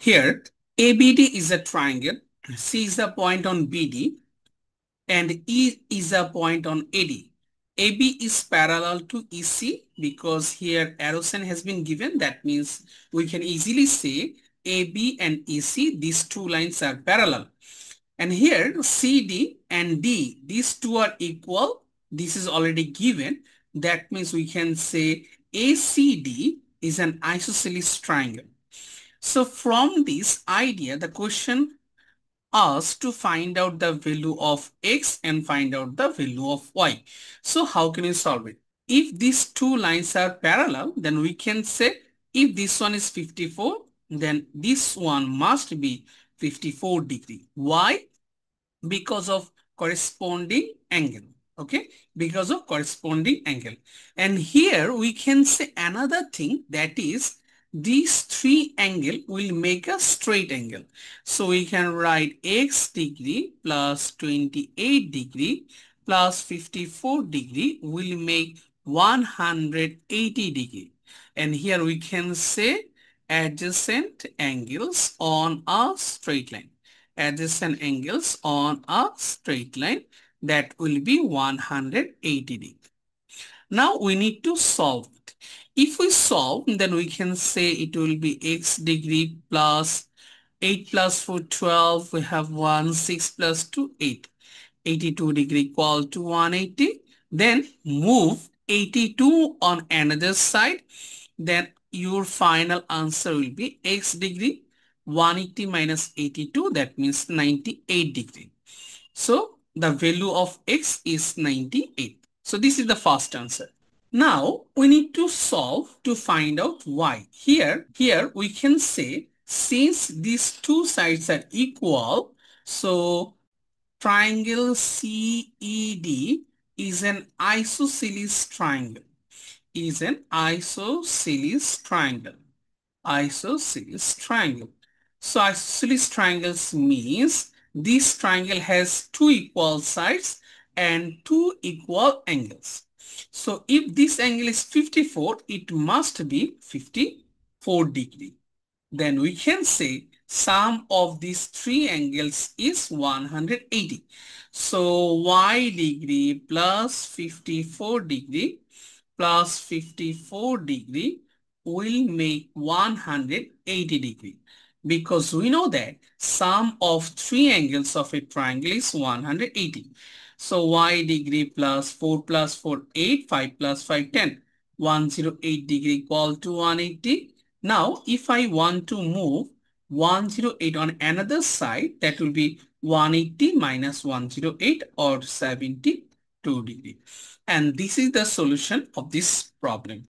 Here, ABD is a triangle, C is a point on BD, and E is a point on AD. AB is parallel to EC because here arrow sign has been given. That means we can easily say AB and EC, these two lines are parallel. And here CD and D, these two are equal. This is already given. That means we can say ACD is an isosceles triangle. So from this idea, the question asks to find out the value of X and find out the value of Y. So how can we solve it? If these two lines are parallel, then we can say if this one is 54, then this one must be 54 degree. Why? Because of corresponding angle. Okay, because of corresponding angle. And here we can say another thing, that is these three angle will make a straight angle. So we can write x degree plus 28 degree plus 54 degree will make 180 degree. And here we can say adjacent angles on a straight line. Adjacent angles on a straight line, that will be 180 degree. Now we need to solve it. If we solve, then we can say it will be x degree plus 8 plus 4, 12. We have 1, 6 plus 2, 8. 82 degree equal to 180. Then move 82 on another side. Then your final answer will be x degree 180 minus 82, that means 98 degree. So the value of x is 98. So this is the first answer. Now we need to solve to find out y. Here we can say since these two sides are equal, so triangle CED is an isosceles triangle. Is an isosceles triangle. Isosceles triangle. So isosceles triangles means this triangle has two equal sides and two equal angles. So if this angle is 54, it must be 54 degree. Then we can say sum of these three angles is 180. So y degree plus 54 degree plus 54 degree will make 180 degree, because we know that sum of three angles of a triangle is 180. So y degree plus 4 plus 4, 8, 5 plus 5, 10. 108 degree equal to 180. Now, if I want to move 108 on another side, that will be 180 minus 108 or 72 degree. And this is the solution of this problem.